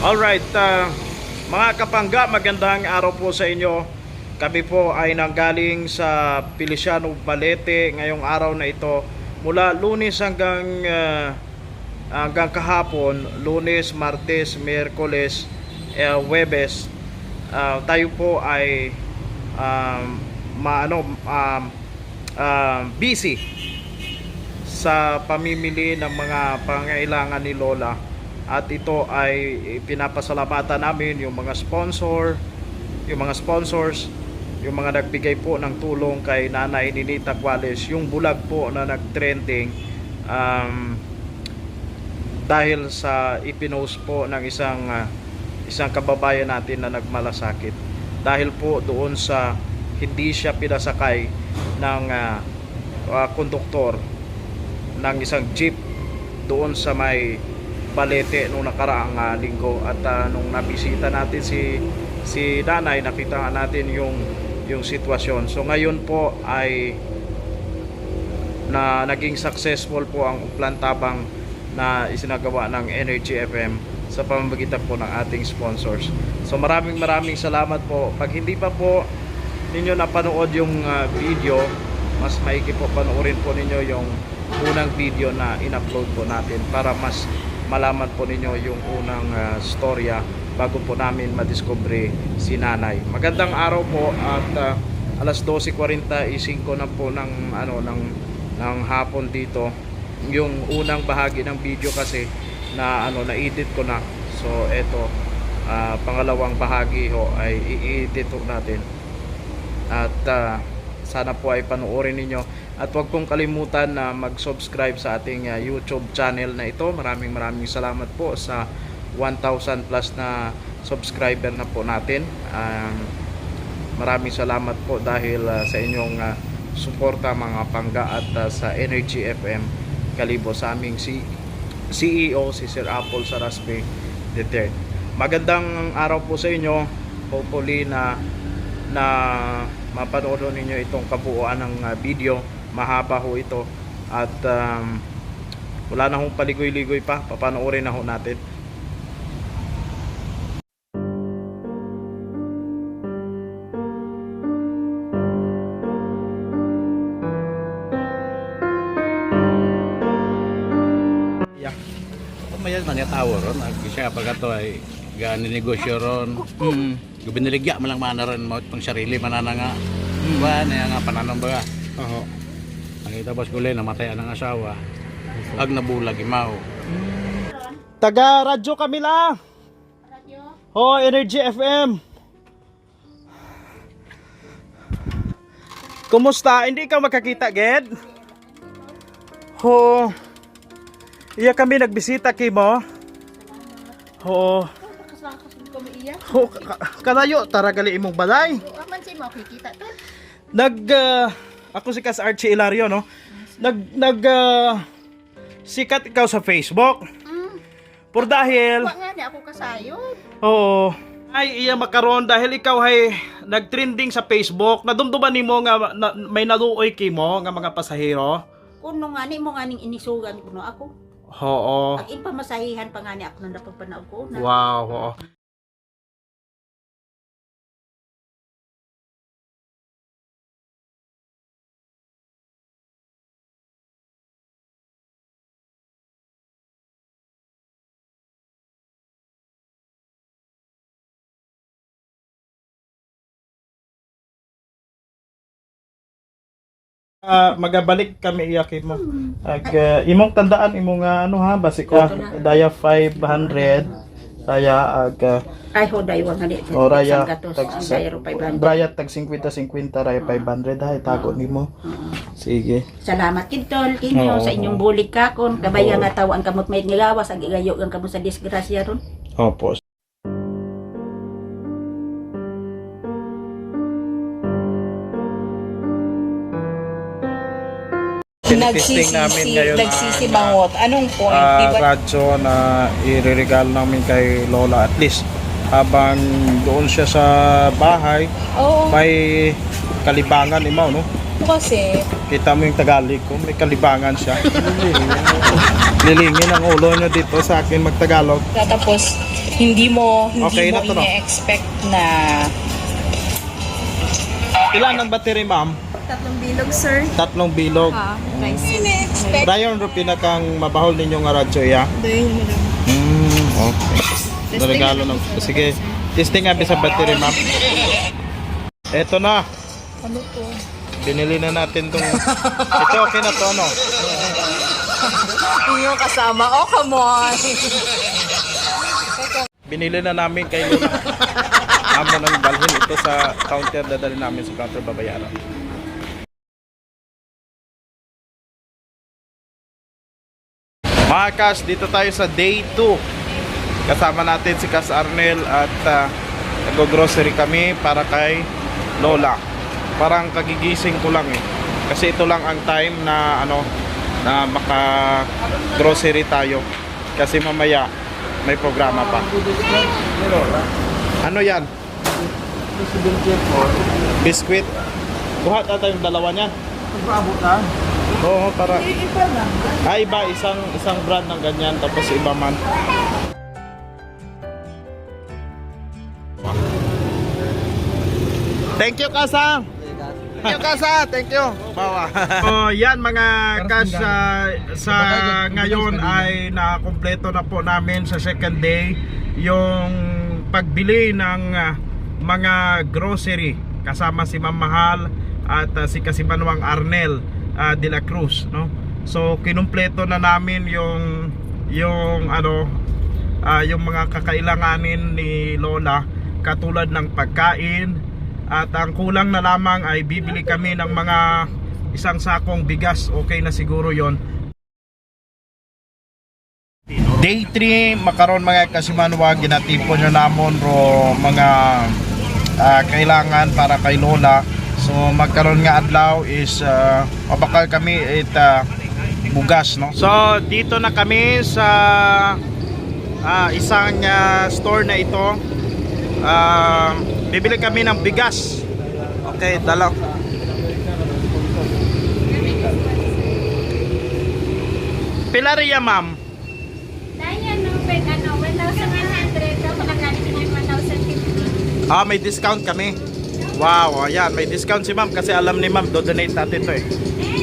Alright, mga kapangga, magandang araw po sa inyo. Kami po ay nanggaling sa Feliciano Balete ngayong araw na ito. Mula Lunes hanggang kahapon, Lunes, Martes, Miyerkules, Huwebes, tayo po ay busy sa pamimili ng mga pangailangan ni Lola. At ito ay pinapasalamatan namin yung mga sponsors, yung mga nagbigay po ng tulong kay Nanay Ninita Cuales, yung bulag po na nagtrending dahil sa ipinost po ng isang kababayan natin na nagmalasakit dahil po doon sa hindi siya pinasakay ng konduktor ng isang jeep doon sa may Balete nung nakaraang linggo. At nung nabisita natin si Nanay, nakita natin yung sitwasyon. So ngayon po ay naging successful po ang plantabang na isinagawa ng Energy FM sa pamamagitan po ng ating sponsors. So maraming salamat po. Pag hindi pa po ninyo napanood yung video, mas maigi po panoorin po ninyo yung unang video na in-upload po natin para mas malaman po ninyo yung unang storya bago po namin madiscovery si Nanay. Magandang araw po at alas 12:45 na po ng hapon dito. Yung unang bahagi ng video kasi na-edit ko na. So eto, pangalawang bahagi ho ay i-edit natin. At sana po ay panoorin ninyo. At huwag pong kalimutan na mag-subscribe sa ating YouTube channel na ito. Maraming salamat po sa 1,000 plus na subscriber na po natin. Maraming salamat po dahil sa inyong suporta mga pangga at sa Energy FM Kalibo, sa aming CEO si Sir Apple Saraspe III. Magandang araw po sa inyo. Hopefully na mapanood ninyo itong kabuuan ng video. Mahaba ho ito at wala na hong paligoy-ligoy pa, papanoorin na ho natin. Yeah. Mayas man tawo ron, siya pag ato ay ganinegosyo ron. Gubiniligya man lang manaran mo pang sarili manana nga. Ba na nga pananong ba. Nakita bas gulay namatay ang asawa. Ag nabulag imaw. Taga radyo kami la. Oh, Energy FM. Kumusta? Hindi ka makakita, Ged? Ho. Iya kami nagbisita kay mo. Ho. Ho, kalayo taragali imong balay. Aman si mo kikita to. Ako si Kas Archie Ilario, no? Sikat ikaw sa Facebook. Por dahil Wa nga ni ako kasayod. oo, ay iya makaron dahil ikaw ay nagtrending sa Facebook. Nadumduman nimo nga may naluoy kimo nga mga pasahero. Kuno nga ni mo nga ning inisugan kuno ako. Oo. Ag impamasahihan pa nga ni ako nang napagpanaog ko na. Wow, oo. Magabalik kami iyakin mo. Imong tandaan imong basi ko daya 500 daya Ay ho dayo nga ni. raya Dayro 500. Braya tag 50 raya 500 hay tago nimo. Sige. Salamat kintol kinyo Oo. sa inyong bulig kakon. Kabaya nga tawaan kamot may nilawas ag igayo ang kamo sa disgrasya ron. Opo. Tinitesting namin ngayon nagsisimangot. Anong point? Di ba? radyo na ireregalo namin kay Lola, at least habang doon siya sa bahay Oo, may kalibangan imaw, no? kasi Kita mo yung Tagalog ko, may kalibangan siya. lilingin ang ulo nyo dito sa akin magtagalog. Tapos, hindi mo Okay na to, no? ine-expect na Ilan ang battery, ma'am? 3 bilog, sir. 3 bilog. Nice. Dayon ro pinakang mabahol ninyo nga radyo, ya? Doon mo lang. Okay. Regalo ng... Sige, testing nga sa battery, ma'am. Eto na. Ano to? Binili na natin tong... Ito, okay na to, ano? yung kasama. Oh, come on! Binili na namin kay Luna. Amo nang dalhin ito sa counter, dadali namin sa counter, babayaran. Mga Kas, dito tayo sa day 2. Kasama natin si Kas Arnel at nag-grocery kami para kay Lola. Parang kagigising ko lang eh. Kasi ito lang ang time na na maka-grocery tayo. Kasi mamaya may programa pa. Ano yan? Biscuit. Kuha tayo yung dalawa niyan. Oo, para iba isang brand ng ganyan tapos iba man. Thank you, Kasa. Thank you, Kasa. Thank you. Bawa. Oh, yan mga Kasa, sa ngayon ay nakumpleto na po namin sa second day yung pagbili ng mga grocery kasama si Ma'am Mahal at si Kasimanwang Arnel de la Cruz, no? So kinumpleto na namin yung mga kakailanganin ni Lola katulad ng pagkain at ang kulang na lamang ay bibili kami ng mga isang sakong bigas. Okay na siguro yon. Day 3 makaron mga Kasimanwang ginatipon nyo namon ro mga kailangan para kay Lola. So magkaroon nga adlaw is mabakal kami bugas, no? So dito na kami sa isang store na ito. Bibili kami ng bigas. Okay, dalaw. Pilaria, ma'am. Dahil 1,100 daw pagkagaling ng 1,050. May discount kami. Wow, ayan, may discount si ma'am kasi alam ni ma'am do-donate natin to eh.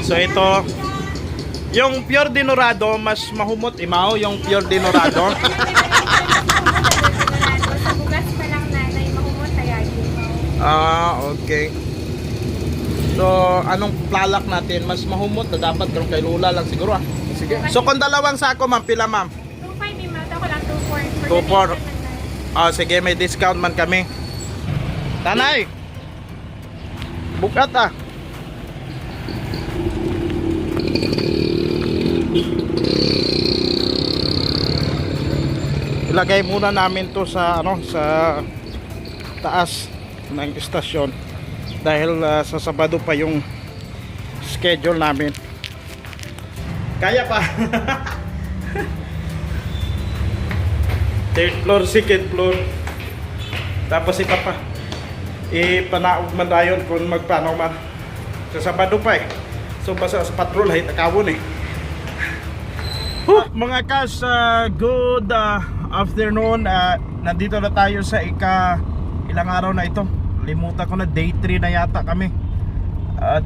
So ito, yung pure dinorado mas mahumot imaw yung pure dinorado. Sa bugas pa lang nanay, mahumot kaya Okay. So, anong plalak natin? Mas mahumot na dapat karon kay Lola lang siguro ah. Sige. So, kung dalawang sako ma'am, pila ma'am? 2,500 yung mata ko lang 2,400. 2,400. Sige, may discount man kami. Tanay! Bukat ah. Ilagay muna namin to sa sa taas ng istasyon dahil sa Sabado pa yung schedule namin. Kaya pa. Third floor, second floor. Tapos ipanaog man dayon kung magpano man. Sa Sabado pa eh. So basta sa patrol ay takawon eh. Mga Kas, good afternoon. Nandito na tayo sa ilang araw na ito. Limutan ko na, day 3 na yata kami. At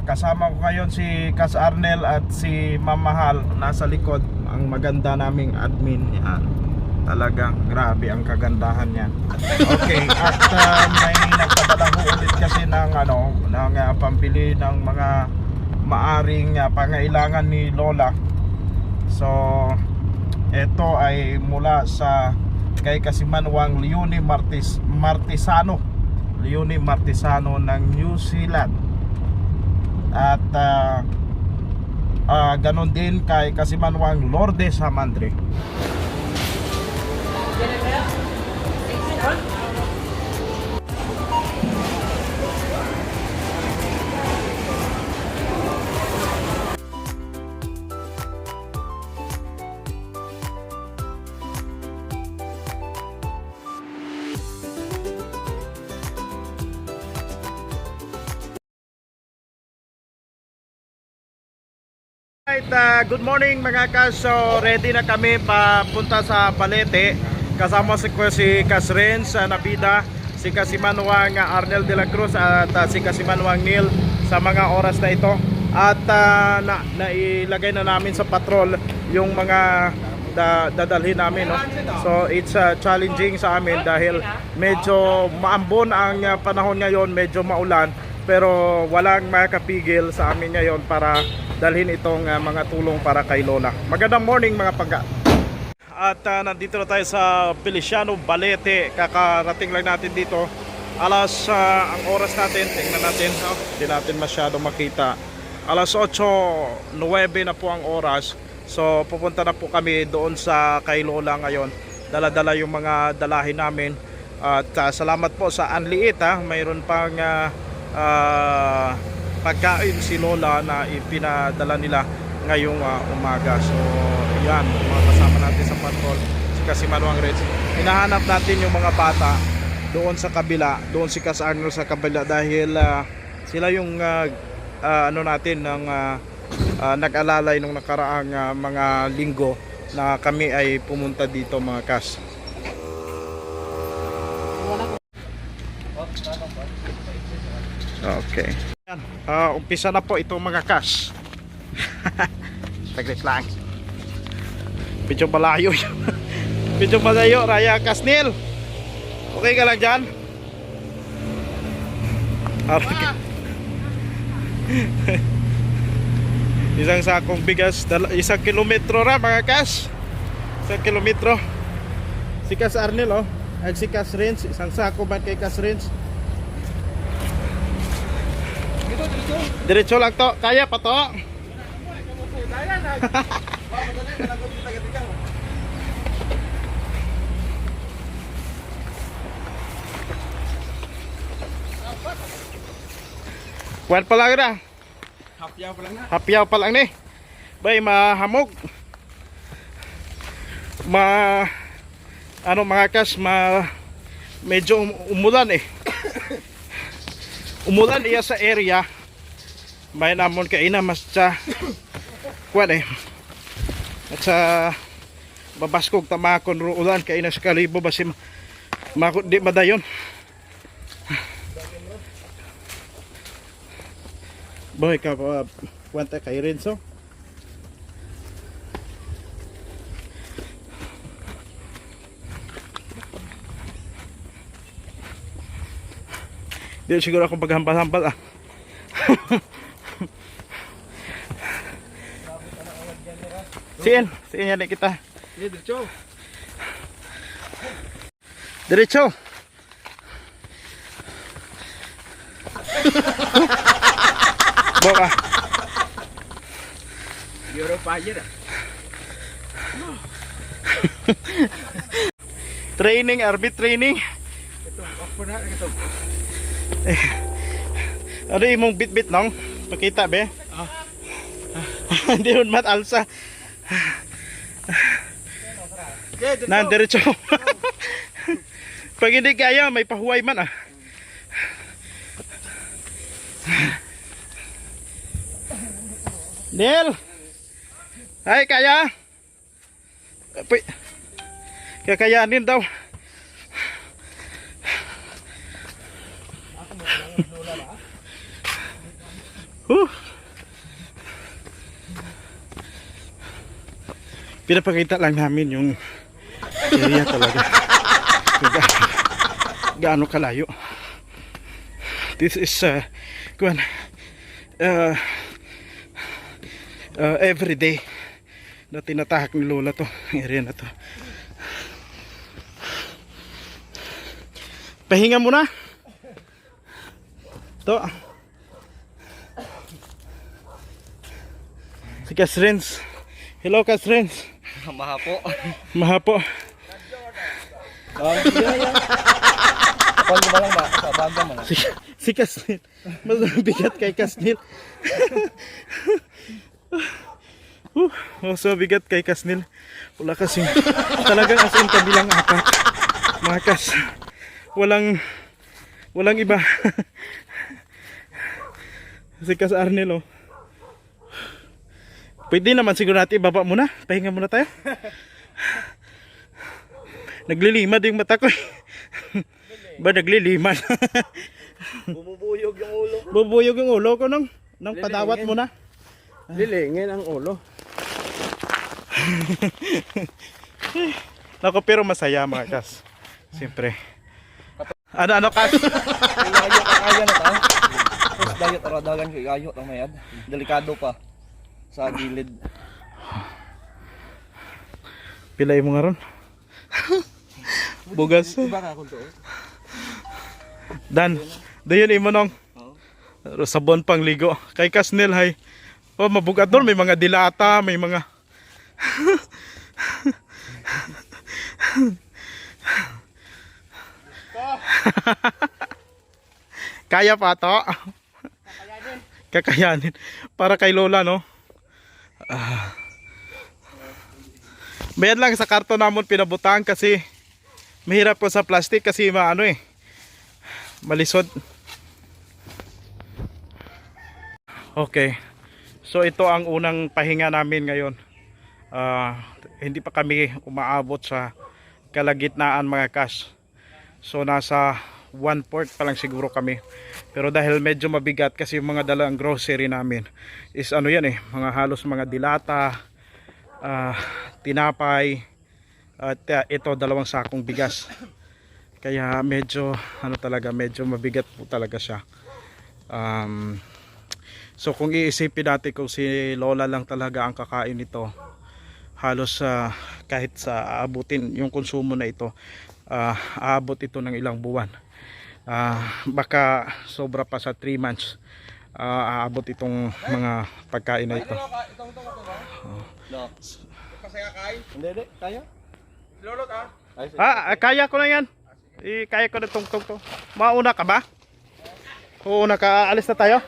kasama ko ngayon si Kas Arnel at si Ma'am Mahal nasa likod. Ang maganda naming admin. Yan. Talagang grabe ang kagandahan niyan. Okay, at may nagpadala ko ulit kasi ng pambili ng mga maaring pangailangan ni Lola. So ito ay mula sa kay Kasimanwang Leonie Martisano ng New Zealand. At ganon din kay Kasimanwang Lourdes Hamandre. Right, good morning mga kas. So ready na kami papunta sa Balete. Kasama si Kas Renz Nabida, si Kasimanwang Arnel de la Cruz at si Kasimanwang Neil sa mga oras na ito. At nailagay na namin sa patrol yung mga dadalhin namin, no? So it's challenging sa amin dahil medyo maambon ang panahon ngayon, medyo maulan, pero walang makapigil sa amin ngayon para dalhin itong mga tulong para kay Lola. Magandang morning mga pangga. At nandito na tayo sa Feliciano, Balete. Kakarating lang natin dito. Alas ang oras natin, tingnan natin, hindi natin masyado makita. Alas 8:09 na po ang oras. So pupunta na po kami doon sa kay Lola ngayon. Dala-dala yung mga dalahin namin. At salamat po sa Anliit, mayroon pang pagkain si Lola na ipinadala nila ngayong umaga. So yan, mga kasama natin sa patrol, si Kasimanwang Renz. Hinahanap natin yung mga bata doon sa kabila, doon si Kas Arnold sa kabila dahil sila yung ano natin ng nag-alalay nung nakaraang mga linggo na kami ay pumunta dito mga Kas. Okay. Yan, umpisa na po itong mga Kas. Saglit lang. Medyo malayo. Medyo malayo, Raya Kasnil. Okay ka lang dyan? Okay. Isang sakong bigas, 1 kilometro ra mga Kas. 1 kilometro. Si Kas Arnel, oh. At si Kas Renz, isang sako man kay Kas Renz. Diretso lang to, kaya pa to. Kuwan pa lang na. Hapyaw pa lang ni. Bay mahamog. Ano mga Kas, medyo umulan eh. Umulan iya sa area. May namon kay ina mas sa kuan eh. At sa babaskog tamakon ro ulan kay ina sa kalibo basi di madayon. Boy ka kwanta kay Renzo. Di siguro akong paghambal-hambal Siin yan kita. Diretso. Diretso. Boka. Euro fire. Training, arbit training. Ito, ako na ito. Ano imong bit-bit nong? Pakita be. Hindi hun mat alsa. Nan diretso. Pag hindi kaya may pahuway man Neil. Ay kaya. Kakayanin daw. Pinapakita lang namin yung area talaga. Gaano kalayo. This is every day na tinatahak ni Lola to area na to. Pahinga muna to. Si Kas Renz. Hello Kas Renz. Mahapo. Mahapo. Kapag ba lang ba? Sa baga mo. Si Kasnil. Mas bigat kay Kasnil. So bigat kay Kasnil. Wala kasing talagang as in kabilang apat. Mga Kas. Walang iba. Si Kas Arnel Pwede naman siguro natin ibaba muna. Pahinga muna tayo. Naglilimad yung mata ko. Ba naglilimad? Bumubuyog yung ulo. Bubuyog yung ulo ko nung padawat mo na. Lilingin ang ulo. Nako, pero masaya mga kas. Siyempre. Ano kas? Kayo kaya na ta. Tapos dayot aradagan kay kayo tang mayad. Delikado pa sa gilid. Pilay mo nga ron. Bugas. Iba ka kun to. Dan, dayon imo nong. Sabon pang ligo. Kay Kasnel hay. Oh, mabugat doon, may mga dilata, may mga kaya pa to. Kakayanin. Para kay Lola, no? Bayad lang sa karton namon pinabutang kasi mahirap ko sa plastic kasi maano eh. Malisod. Okay. So ito ang unang pahinga namin ngayon. Hindi pa kami umaabot sa kalagitnaan mga kas. So nasa 1/4 pa lang siguro kami. Pero dahil medyo mabigat kasi yung mga dalang grocery namin is ano yan eh, mga halos mga dilata, tinapay, at ito 2 sakong bigas. Kaya medyo ano talaga, medyo mabigat po talaga siya. So kung iisipin natin kung si Lola lang talaga ang kakain nito, halos kahit sa aabutin yung konsumo na ito, aabot ito ng ilang buwan. Baka sobra pa sa 3 months aabot itong mga pagkain na ito. Hindi, kaya? Kaya ko na yan. Kaya ko na tungtong to. Mauna ka ba? Uuna ka, alis na tayo.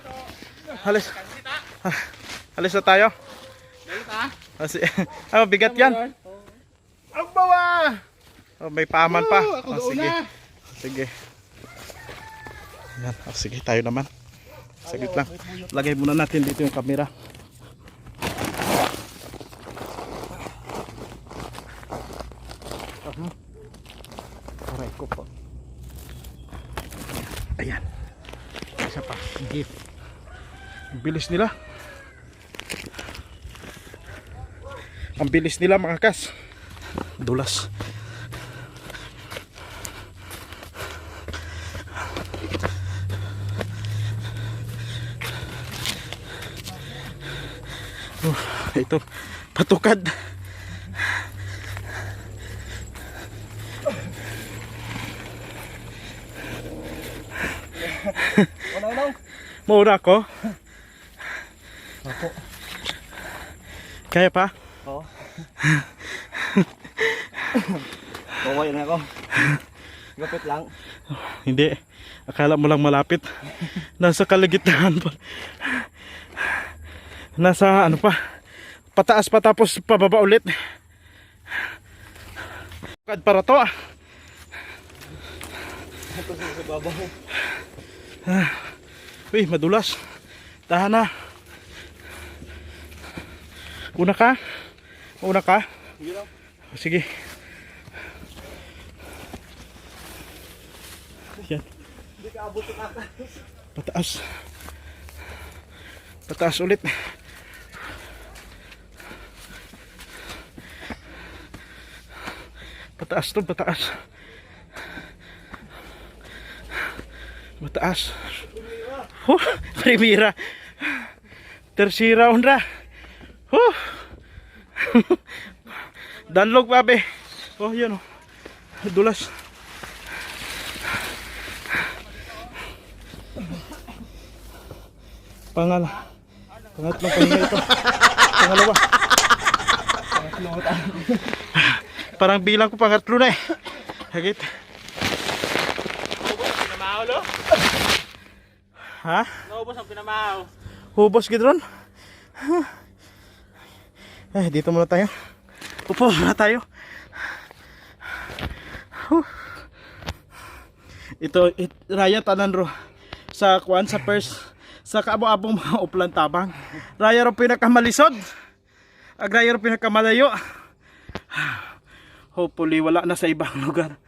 Alis na tayo. Bigat yan. Ang bawa. May paaman pa. Sige. Sige. Yan. Sige, tayo naman. Saglit lang. Lagay muna natin dito yung camera. Aray ko po. Ayan. Isa pa. Gift. Ang bilis nila. Ang bilis nila mga kas. Dulas. Ito patukad. Mauna ako. Kaya pa? Oo. Okay na ako. Gapit lang. Hindi. Akala mo lang malapit. Nasa kalagitnaan pa. Nasa ano pa. Pataas pa tapos pababa ulit. Kad para to. Uy, madulas. Tahan na. Una ka? Una ka? Sige. Yan. Pataas. Pataas ulit. Pataas to, pataas. Mataas. Primera. Tercera onda. Danlog babe. Oh, yan oh. Dulas. Pangatlong pahinga ito. Pangalawa. Parang bilang ko pangatlo na eh. Hagit. Pinamahaw lo? Ha? Naubos ang pinamahaw. Hubos gidron. Dito muna tayo. Upo muna tayo. Ito, Raya tanan ro. Sa kuan, sa first, sa kaabo-abong mga uplan tabang. Raya ro pinakamalisod. Agrayo ro pinakamalayo. Hopefully wala na sa ibang lugar.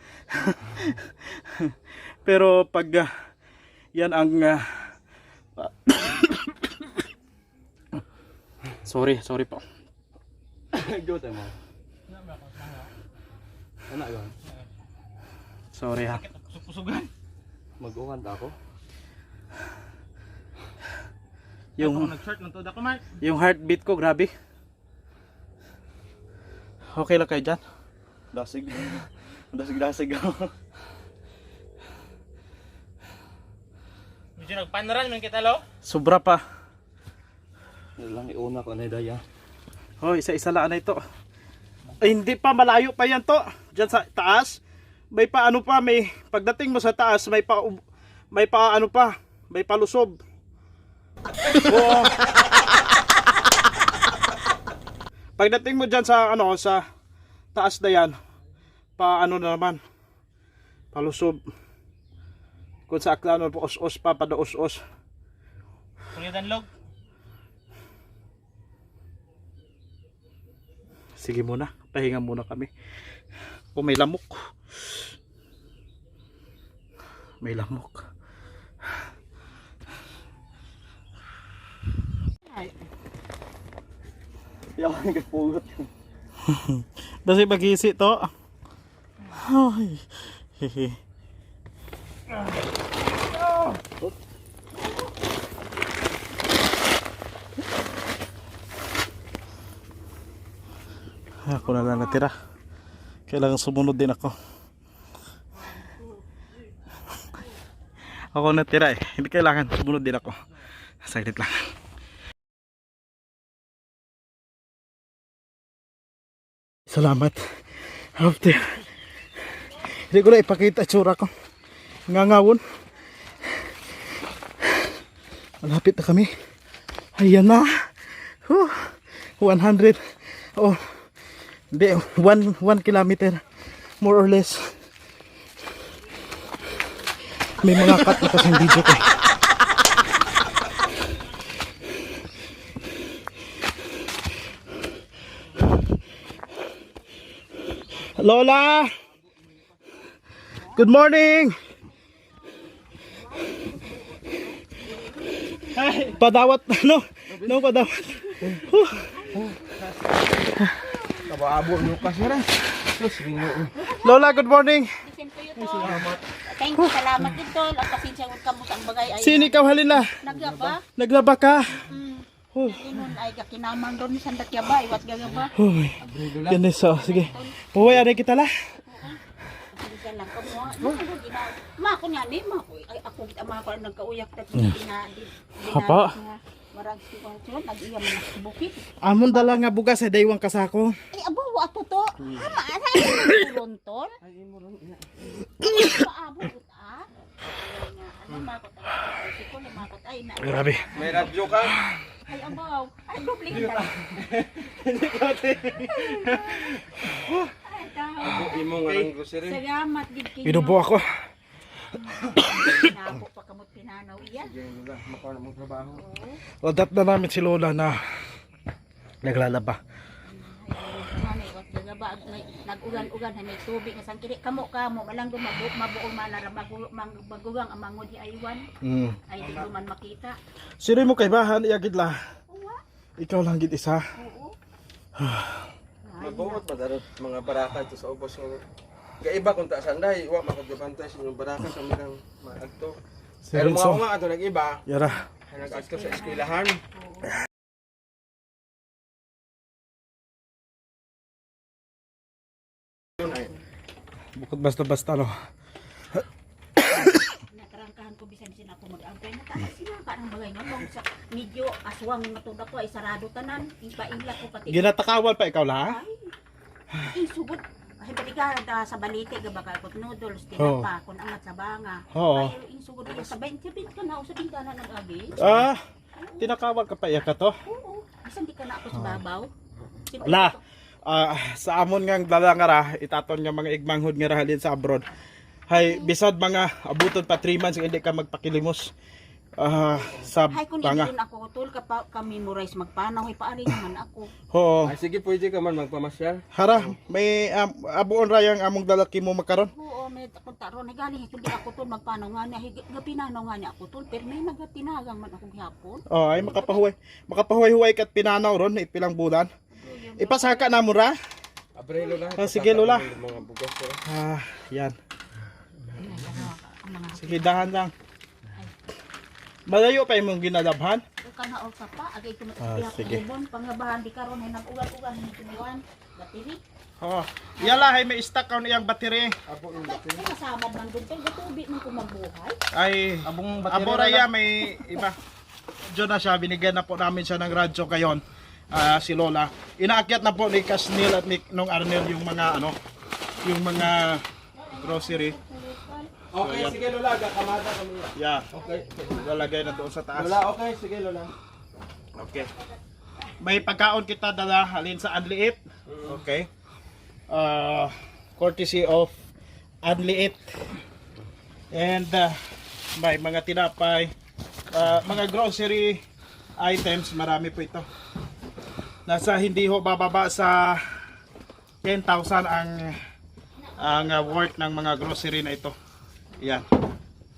Pero pag yan ang sorry po. Jote mo. Anak yun. Sorry ha. Mag-uwan ako. Yung heartbeat ko grabe. Okay lang kayo dyan? Dasig. Dasig ako. Medyo nagpanaran man kita lo. Sobra pa. Lang iuna ko na daya. Oh, isa-isa lang na ito. Ay, hindi pa, malayo pa yan to. Diyan sa taas. May pa ano pa, may pagdating mo sa taas, may pa ano pa, may palusob. Oo. Pagdating mo diyan sa ano, sa taas na yan, pa ano na naman, palusob. Kung sa aklano, pa os-os pa, padaos-os. Kulitan log. Sige muna, pahinga muna kami. O may lamok. May lamok. Yawan ka pugot. Dasi pag-isi to. Ay. Hehe. Ako na lang natira. Kailangan sumunod din ako. Ako natira eh. Hindi kailangan sumunod din ako. Saglit lang. Salamat. After. Hindi ko na ipakita tsura ko. Ngangawon. Malapit na kami. Ayan na. 100. Oh. Hindi, 1 kilometer more or less. May mga cut na kasing video ko. Lola! Good morning! Padawat, no? No, padawat. Kabaabo nyo kasi rin. Lola, good morning! Thank you, salamat din tol. At pasensya ko kamot ang bagay ay Sini ikaw halina? naglaba. Naglaba ka? Inon ay kakinaman doon sa dakyaba, iwas gagaba. Uy, yan so, sige. Uy, aray kita la. Sige lang ko mo. Ma ko niya ni ma ko ay ako kita ma ko nagkauyak ta tina. Hapa. Marag sitwasyon nag-iya man sa bukid. Amon dala nga bugas ay daywang kasako. Ay abo ato to. Ama ana tulontol. Ay mo ron ina. Paabo uta. Ano ma ko ta. Ko ni ma ko ay na. Grabe. May radyo ka? Ay abaw. Ay dubling ta. Imo nga ng grocery. Salamat gid kinyo. Binubo ako. Nako pa kamot pinanaw iya. Makuha na mong trabaho. Wadat na namin si Lola na naglalaba. Nag-ugan-ugan may tubig nga sangkili kamo malang mabuong manara magugang ang mangod di aywan ay di ko man makita. Sino mo kay bahan iyagid la? Ikaw lang gid isa. Magbuot pa darot mga baraka ito sa ubos ng gaiba kung ta sanday wa makagabantay sa inyong baraka sa mirang maagto. Pero Serenso. mga ato nag-iba, Yara. nag-agto sa eskwelahan. Bukod basta-basta no. Nakarangkahan ko bisan sila ko mag-agay na taas sila kanang bagay nga kung sa medyo aswang matuda ko ay sarado tanan ipaila ko pati. Ginatakawal pa ikaw la? Ay sugod ay balikan sa balite ga bakal ko noodles Oo. tinapa kun angat sa banga. Oo. Ay insugod sa 20 ka na usa tingana nag-agi. Ah, tinakawal ka pa iya ka to? Oo. Bisan di ka na ako sa babaw. La. Sa amon nga lalangara itaton nga mga igmanghod nga rahalin sa abroad. Hay bisad mga abuton pa 3 months hindi ka magpakilimos. sa Hay kung banga. idun ako tol ka-memorize magpanaw hay paari naman ako. Oo. Ay sige pwede ka man magpamasyal. Hara, may abuon ra yang among lalaki mo makaron. Oo, may takon taron ay galing kundi ako tol magpanaw nga niya gapinanaw nga niya ako tol pero may nagatinagang man ako gihapon. Oh, ay makapahuway. Makapahuway-huway kat pinanaw ron ipilang bulan. Ipasaka na mo ra. Abrelo na. Sige, Lola. Mga bugas ko. Yan. Ang mga Sige, dahan lang. Malayo pa imong ginalabhan. kana or pa agay ko sige. matibon pangabahan di karon ay nag-ugat-ugat ni tinuan bateri. Oh, yala hay may stock kaon iyang battery. Kay kasabad man dun kay gatubi man ko magbuhay. Ay, aboraya may iba. Diyon na siya, binigyan na po namin siya ng radyo kayon. Si Lola. Inaakyat na po ni Kasnil at ni nung Arnel yung mga yung mga grocery. Okay, sige Lola, gakamada kami. Yeah. Okay. Lalagay na doon sa taas. Lola, okay, sige Lola. Okay. May pagkaon kita dala halin sa Anliit. Okay. Courtesy of Anliit. And may mga tinapay, mga grocery items, marami po ito. Nasa hindi ho bababa sa 10,000 ang worth ng mga grocery na ito. Yan.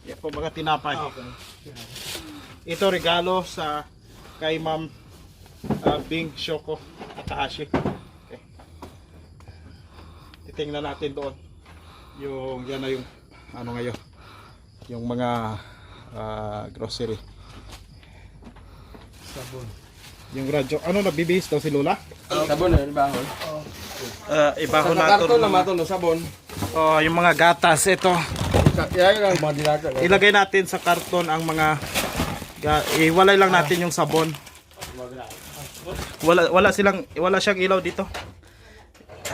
Yan po mga tinapay. Ito regalo sa kay Ma'am Bing Shoko Takahashi. Okay. Titingnan natin doon. Yung yan na yung ngayon. Yung mga grocery. Sabon. Yung radyo. Nabibihis daw si Lola? Sabon na, ibahon. Ibahon Sa natin. karton na maton no sabon. Oh, yung mga gatas ito. Yan ang mga dilata. Ilagay natin sa karton ang mga iwalay lang natin yung sabon. Wala siyang ilaw dito.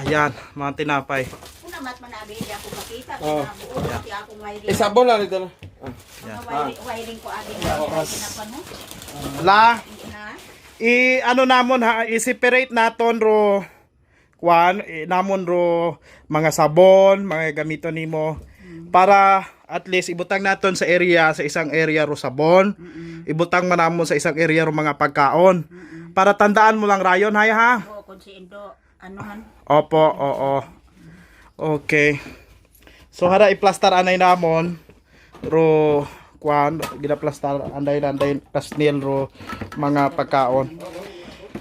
Ayan, mga tinapay. Una mat man abi di ako makita Oh. buo pati ako wiring. Sabon na nito. Wiring ko abi na mo. La, Na namon ha, i-separate naton ro namon ro mga sabon, mga gamito nimo para at least ibutang naton sa isang area ro sabon. Ibutang manamon sa isang area ro mga pagkaon. Para tandaan mo lang rayon hay ha. Oo, kung si Indo anuhan. Opo, oo. Okay. So hara i-plaster anay namon ro ginaplastar anday kasnil ro mga pagkaon.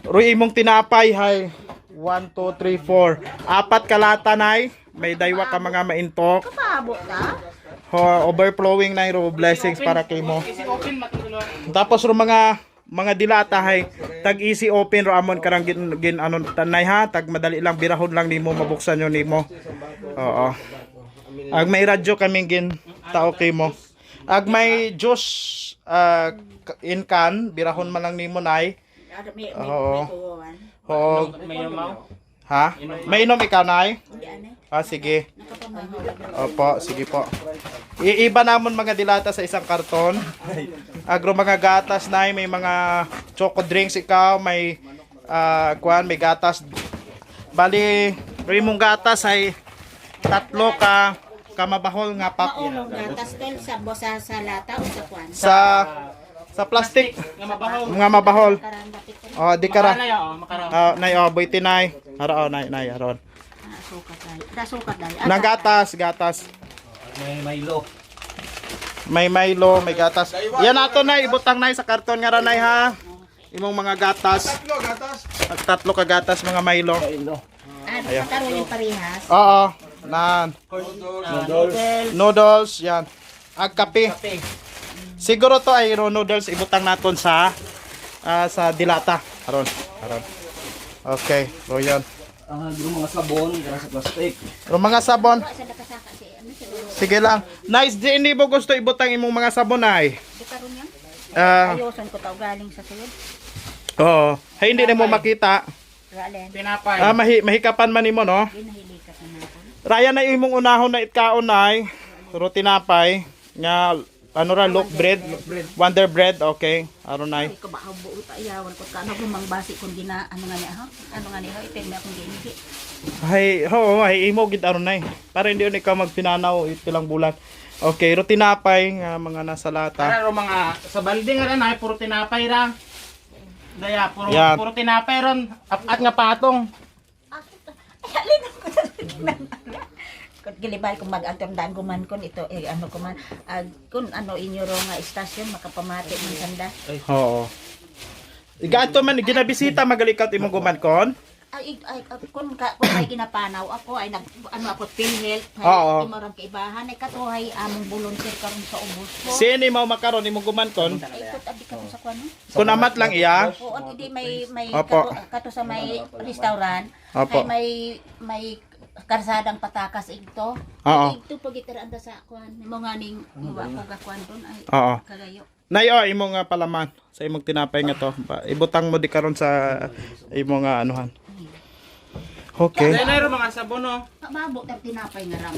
Ro imong tinapay hay 1 2 3 4. Apat kalata nay, may daywa ka mga maintok. Paabot ta. Overflowing na ro blessings para kay mo. Tapos ro mga dilata hay tag easy open ro amon karang gin tanay ha, tag madali lang birahon lang nimo mabuksan yo nimo. Oo. Ag may radyo kaming gin tao kay mo. Ag may juice in can birahon man lang nimo nay. Oo. Oo. Ha? May inom ikaw nay? Sige. Opo, sige po. Iiba namon mga dilata sa isang karton. Agro mga gatas na may mga choco drinks ikaw, may may gatas. Bali, rimong gatas ay 3 ka mabahol nga pack. Maulong gatas tol sa lata o sa kwan. Sa plastic nga mabahol. Oh, di kara. Nay boy tinay. Haro nay haron. Sukat dai. Nang gatas. May Milo, may gatas. Yan ato na ibutang nay sa karton nga ranay ha. Imong mga gatas. 3 ka gatas mga Milo. Ayan. Karon yung parehas. Oo. Nan. Noodles, yan. Ag kape. Siguro to ay noodles ibutang naton sa dilata. Aron. Okay, so yan. Mga sabon, sa plastic. Mga sabon. Sa nakasaka si ano si Lolo. Sige lang. Nice, di hindi mo gusto ibutang imong mga sabon ay. Di karon yan. Ah, Ayoson ko taw galing sa suyod. oo. Hay hindi na mo makita. Ralen. Mahikapan man nimo no. Ginahilikat na nako. Raya na imong unahon na itkaon ay rutinapay nga loaf bread, Wonder Bread, okay. Aron nay. Ko ba buo ta iyawan ko kano gumang basi kun gina ano nga niya ha? Ano nga niya iten na akong ginhi. Hay imo gid aron nay. Para hindi ikaw magpinanaw itilang bulan. Okay, ro tinapay nga mga nasa lata. Para ro mga sa balde nga rin ay puro tinapay ra. Daya puro Yan. puro tinapay ron at nga patong. Ay, alin ako sa kung gilibay kung mag-antondaan guman kon ito ano kuman kung ano inyo ro nga istasyon makapamati man sanda. Oo. Igato man ginabisita magalikat imong gumankon. Ay kung may ginapanaw ako ay nag ano ako PhilHealth Oo. ay imorang kaibahan ay katuhay among volunteer karon sa ubos ko. Sino mo makaron imong gumankon? Ay ikot abi ka sa kuno. Kun amat lang iya. Oo, hindi may Opo. kato sa may restaurant. Opo. Ay may karsadang patakas ito. Oo. Ito pagitiraan sa kuan. Mo nga ning iwa ko ga kuan don ay Oo. kagayo. Nay imong palaman sa imong tinapay nga to. Ibutang mo di karon sa imong anuhan. Okay. Daya ro mga sabon no. Mabot ang tinapay nga ram.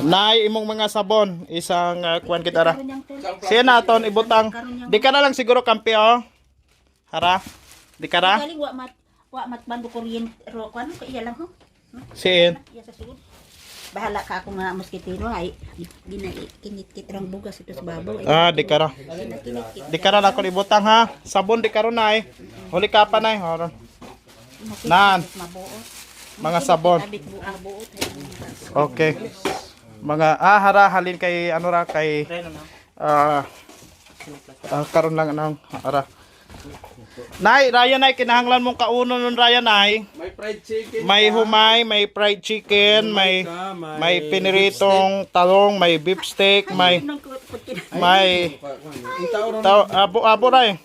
Nay imong mga sabon, isang kuan kita ra. Siya naton ibutang. Di ka na lang siguro kampi oh. Hara. Di ka ra? Galing wa mat bando kuryente ro kuan ko iya lang ho. Siin. Iya sa sugod. Bahala ka ako nga moskitero ay kinit-kit rang bugas ito sa babaw. Ah, di ka ra. Kinit-kit. Di ka na lang kun ibutang ha. Sabon di karon nay. Huli ka pa nay. Horon. Nan. Mabuot. Mga sabon. Abit buot. Okay. Mga hara halin kay ano ra kay karon lang anong ara. Nay, Ryan nay kinahanglan mong kauno nun Ryan nay. May fried chicken. May humay, may fried chicken, may piniritong talong, may beef steak, may abo ray.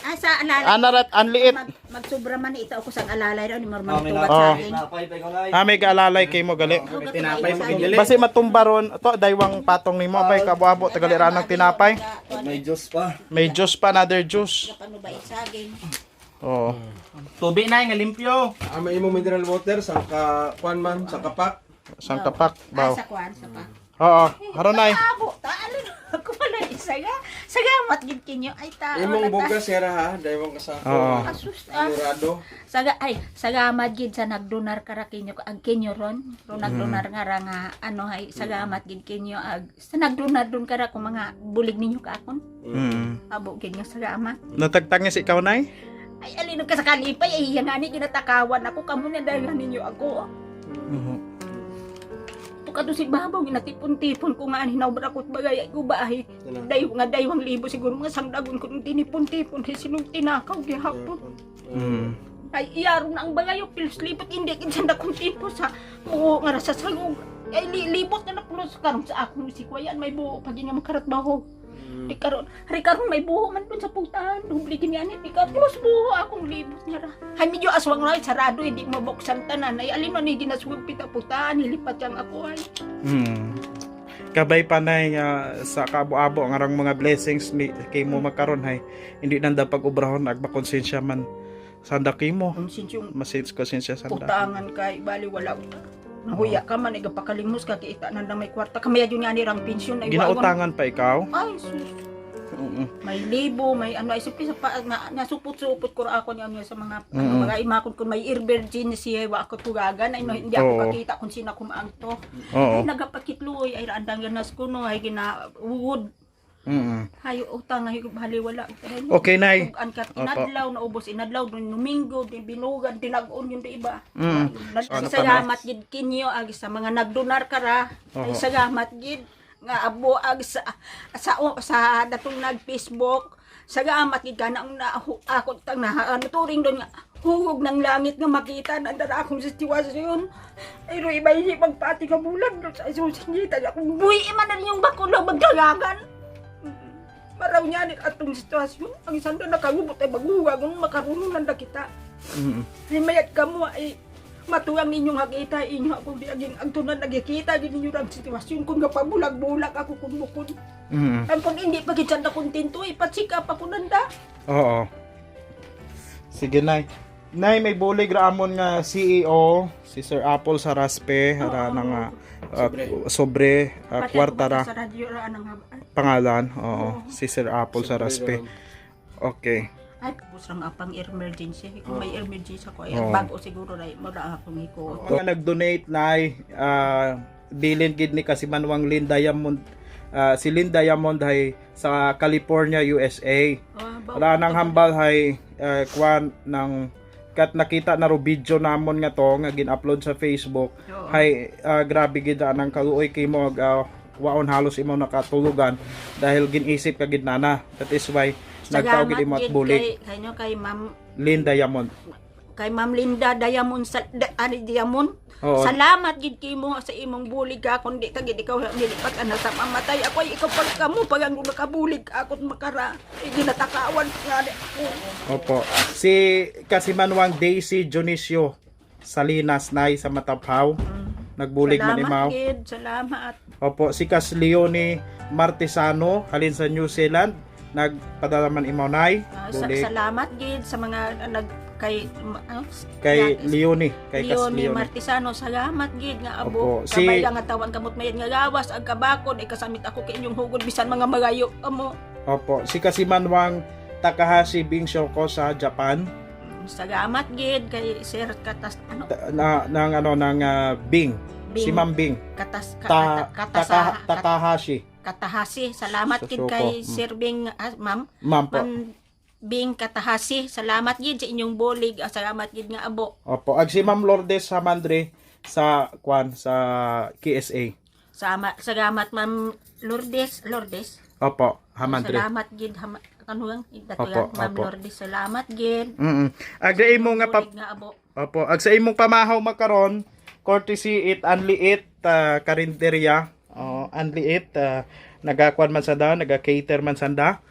Sa alalay. Anarat anliit. Magsubra man ito ako sang alalay raw ni Marman tugat Oh. sa akin. May gaalalay kay mo gali. Tinapay mo gidili. Basi matumba ron to daywang patong nimo bay kabo-abo tagalira ng tinapay. May juice pa. May juice pa, another juice. Paano ba isaging? Oo. Tubig na nga limpyo. May imong mineral water sa kuan man sa kapak. Sang kapak baw. Sa kuan sa pa. Oo, haron nay. Abo ta alin ako pala isaga. Sagamat gid kinyo ay ta. Imong bugas sira ha, daywang ka sa Oo. sigurado. Sagamat gid sa nagdonar kara kinyo ang kinyo ron. Ron nagdonar nga ra nga ano hay sagamat gid kinyo ag sa nagdonar don kara ko mga bulig ninyo kaakon. Abo gid nga sagamat. Natagtang si ikaw nay? Ay alin ka sa kalipay ay yang ani ginatakawan ako kamo na dagan ninyo ako. Tukado si babaw ginatipon-tipon ko nga hinawbad ako bagay ay gubahay. Daywang libo siguro mga sangdagon ko tinipon-tipon ay sinong tinakaw gihapon. Ay iyaro na ang bagayo pilos libot hindi kinsanda kong tipo sa buo nga sa salog. Ay libot na napulos karon sa akong si Kuyan may buo pag nga makarat baho. Di karon may buho man dun sa putan. Hubligin niya ni di ka plus buho akong libot niya ra. Hay medyo aswang na sarado hindi mabuksan tanan. Ay alin ni ginaswag pita putan nilipat yang ako ay. Kabay pa nay sa kaabo-abo ang arang mga blessings ni kay mo makaron hay. Hindi nanda pag-obrahon agba konsensya man sanda kay mo. Konsensyong Masins konsensya sanda. putangan kay bali wala nahuya ka man igapakalimos ka kita nanda may kwarta kamaya yun nga ni rang pensyon ay Ginautangan pa ikaw? ay sus. May libo, may ano ay supi sa pa nasupot-supot ko ra ako niya sa mga mga imakon kun may virgin siya wa ako tugagan ay no, hindi ako Oo. kakita kung sino kumaangto. Oo. Ay nagapakitloy ay andangan ko no ay gina wood. Hayo utang ay bali wala. Okay nay. Ang inadlaw na ubos inadlaw dun Domingo din binugan tinagon yun di iba. Ano pa, Salamat gid kinyo ag sa mga nagdonar kara. Ay salamat gid nga abo ag sa datong nag Facebook. Salamat gid kana ang ako tang na ano turing don nga hugog ng langit nga makita na dara akong sitwasyon. Ay ro iba hindi magpati ka bulan sa isusingita akong buhi man na yung bakulo magdagangan. Maraw niya ni atong sitwasyon. Ang isang doon nakagubot ay maghuwag kung makarunong nanda kita. Ay mayat ka mo ay matuwang inyong hakita inyo ako di aging ang tunan nagkikita din ninyo ang sitwasyon kung kapabulag-bulag ako kung bukod. Ang kung hindi pa kitsan na kontento ay patsika pa ko nanda. Oo. Sige nay. Nay may bulig ramon nga CEO si Sir Apple sa Raspe hara nga sobre kwarta ra Sa radyo ra anang pangalan. Oo. Si Sir Apple sa Raspe. Okay. ay busrang apang emergency kung may emergency ako ay Oo. bago siguro na mo ra akong iko. Mga nag-donate nay bilin gid ni kasi Manwang Lin Diamond si Linda Diamond hay sa California, USA. Oh, Wala nang hambal hay kwan ng kat nakita na ro video namon nga to nga gin-upload sa Facebook. Oo. Hay grabe gid ang kaluoy kay mo waon halos imo nakatulugan dahil ginisip ka gid nana. That is why nagtawag gid imo at bulig. Kay Ma'am Linda Diamond. kay Ma'am Linda Diamond Diamond. Oo. Salamat gid kimo sa imong bulig ka kundi ta gid ikaw nilipat ana sa mamatay ako ikaw pag kamo pag ang nakabulig ako makara ginatakawan nga ako. Opo. Si Kasimanwang Daisy Dionisio Salinas nay sa Mataphaw. Nagbulig man imaw. Salamat gid, salamat. Opo, si Cas Leone Martesano halin sa New Zealand nagpadala man imaw nay. Bulig. Salamat gid sa mga kay Kay Leone, kay Cas Leone Leone. Martisano, salamat gid nga Opo, abo. si- Kabay nga tawan kamot mayad nga gawas ag kabakod ay kasamit ako kay inyong hugod bisan mga magayo amo. Opo, si Kasimanwang Takahashi Bingshoko sa Japan Salamat gid kay Sir Katas ano ng Bing. Bing. Si Ma'am Bing. Takahashi. Katahasi. Salamat gid Susuko. kay Sir Bing Ma'am Ma'am po. Ma'am Bing Katahasi. Salamat gid sa inyong bulig. Salamat gid nga abo. Opo, ag si Ma'am Lourdes Hamandre sa sa KSA. Salamat Ma'am Lourdes. Opo, Hamandre. Salamat gid kanuang Opo, datuyan Ma'am opo. Lourdes. Salamat gid. Ag sa imo nga Bulig nga abo. Opo, ag sa imong pamahaw makaron, courtesy it anliit karinderya. Anliit nagakuan man sanda, naga-cater man sanda.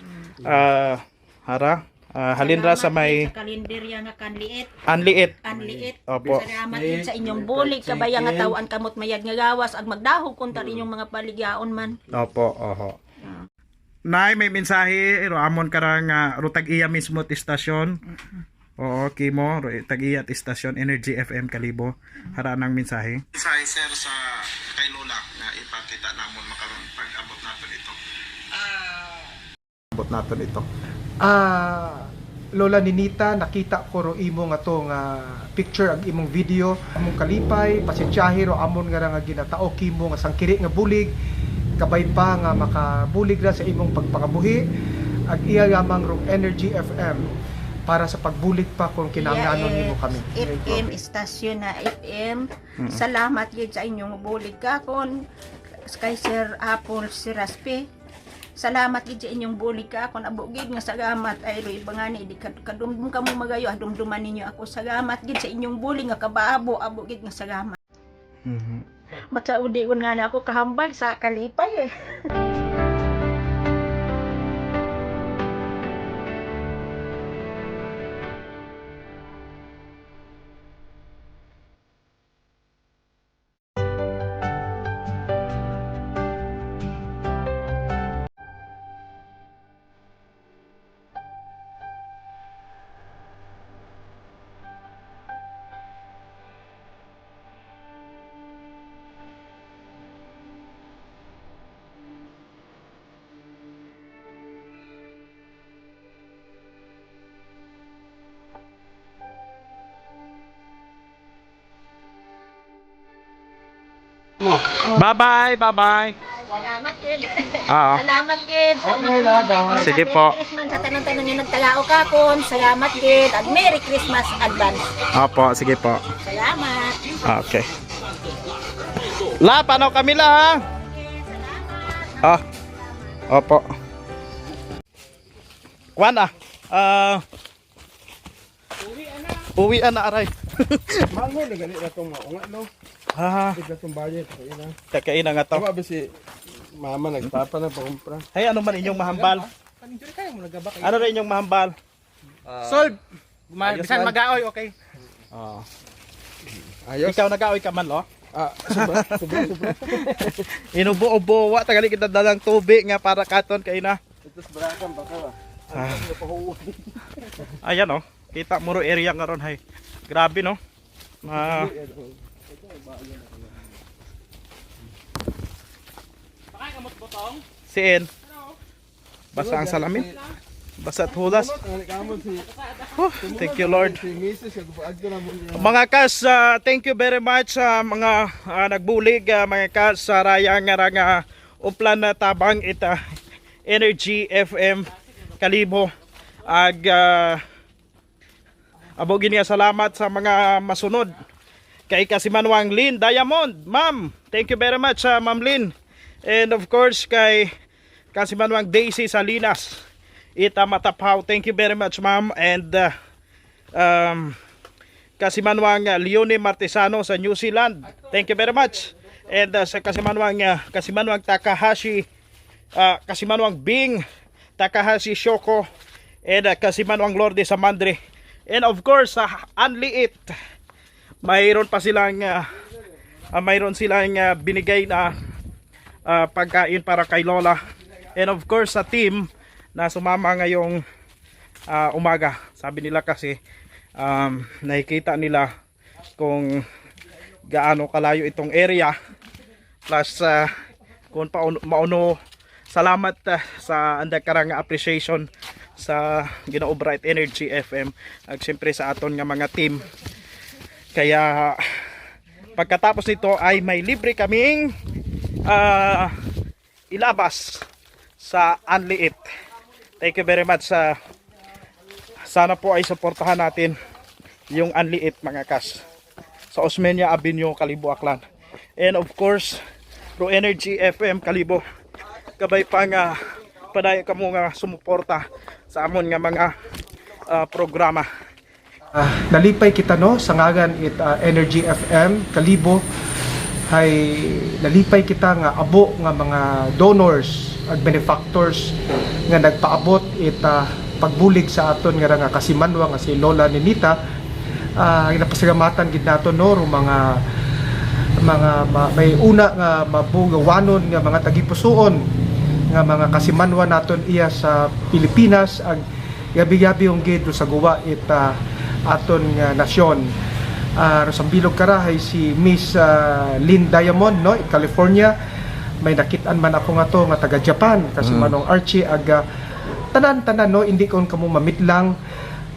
Halinra sa may Sa kalendarya nga kanliit. anliit. Anliit. Opo. Salamat gid sa inyong bulig kabaya nga tawaan kamot mayad nga gawas ag magdahog kun ta inyong mga paligyaon man. Opo, oho. Nay, may mensahe, iro amon karang rutag iya mismo ti istasyon. Oo, kimo, tag iya ti istasyon Energy FM Kalibo. Hara nang mensahe. Mensahe sir sa kay Lola na ipakita namon makaron pag abot naton ito. Abot naton ito. Lola Ninita, nakita ko ro imo nga to nga picture ag imong video among kalipay pasensyahe ro amon nga nga ginatao kimo nga sangkiri nga bulig kabay pa nga makabulig ra sa imong pagpakabuhi ag iya lamang ro Energy FM para sa pagbulig pa kung kinahanglanon nimo kami. FM istasyon na FM. Salamat gid sa inyong bulig kakon kay Sir Apple Siraspe. Salamat gid sa inyong bulig kakon abo gid nga salamat ay roy bangani di kadumdum kamo magayo dumduman ninyo ako salamat gid sa inyong bulig nga kabaabo abo gid nga salamat. Matsaudi nga na ako kahambal sa kalipay eh. Bye-bye, bye-bye. Salamat gid. Oo. Salamat gid. Sige po. Christmas sa tanong-tanong yung nagtalao kakon. Salamat gid. At Merry Christmas advance. Opo, sige po. Salamat. Okay. La, paano kami la ha? Opo. Kwan uwi na aray. Mango na ganit na itong maunga, no? Bigla itong budget. Kakain na nga to. Tama ba si mama nagpapa na pakumpra? Hey, ano man inyong mahambal? Ano rin inyong mahambal? Solve. Ayos Bisan man. mag-aoy, okay. Ayos. Ikaw nag-aoy ka man, lo? Sobra. Inubo-ubo, wa tagali kita dalang tubig nga para katon kay na. Itos barakan baka ba? Ayan oh. Kita muro area nga ron hay. Grabe no. Siin. Basa ang salamin. Basa at hulas. Thank you Lord. Si Mrs. agdo na mo niya. Mga kas, thank you very much sa mga nagbulig, mga kas sa raya nga uplan na tabang ita Energy FM Kalibo. Ag abogin nga salamat sa mga masunod. Kay Kasimanwang Lynn Diamond, ma'am. Thank you very much, Ma'am Lynn. And of course kay Kasimanwang Daisy Salinas, Ita Matapaw. Thank you very much, ma'am. And Kasimanwang Leone Martesano sa New Zealand. Thank you very much. And sa Kasimanwang Takahashi, Kasimanwang Bing, Takahashi Shoko, and Kasimanwang Lorde sa Mandre. And of course sa Anliit, mayroon pa silang binigay na pagkain para kay Lola. And of course sa team na sumama ngayong umaga. Sabi nila kasi nakikita nila kung gaano kalayo itong area. Plus kung mauno salamat sa andakarang appreciation sa Ginoo Bright Energy FM at siyempre sa aton nga mga team. Kaya pagkatapos nito ay may libre kaming ilabas sa Anliit. Thank you very much. Sana po ay suportahan natin yung Anliit mga kas sa Osmeña Avenue, Kalibo, Aklan. And of course Pro Energy FM Kalibo, kabay pa nga padaya ka mo nga sumuporta sa amon nga mga programa. Nalipay kita no sa ngagan it Energy FM Kalibo, hay nalipay kita nga abo nga mga donors at benefactors nga nagpaabot it pagbulig sa aton nga Kasimanwa nga si Lola Ninita. Napasalamatan gid nato no mga may una nga mabugawanon nga mga tagipusoon nga mga Kasimanwa naton iya sa Pilipinas ag gabi-gabi yung gid sa guwa it aton nga nasyon. Rosambilog karahay si Miss Lynn Diamond no, California. May nakitaan man ako nga to nga taga Japan kasi manong Archie ag tanan-tanan no, hindi kon kamo mamit lang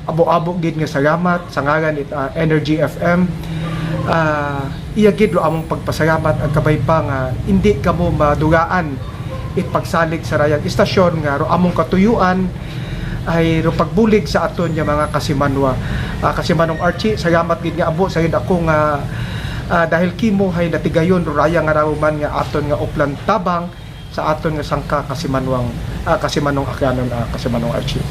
abo-abo gid nga salamat sa ngalan it Energy FM. Iya gid ro among pagpasalamat ag kabay pa nga hindi kamo madugaan it pagsalig sa rayag istasyon nga ro among katuyuan ay ro pagbulig sa aton nga mga Kasimanwa. Kasi manong Archie, salamat gid nga abo sa ako nga dahil kimo hay natigayon ro raya nga raw man nga aton nga uplan tabang sa aton nga sangka Kasimanwang Kasimanong Akyanon Kasimanong Archie.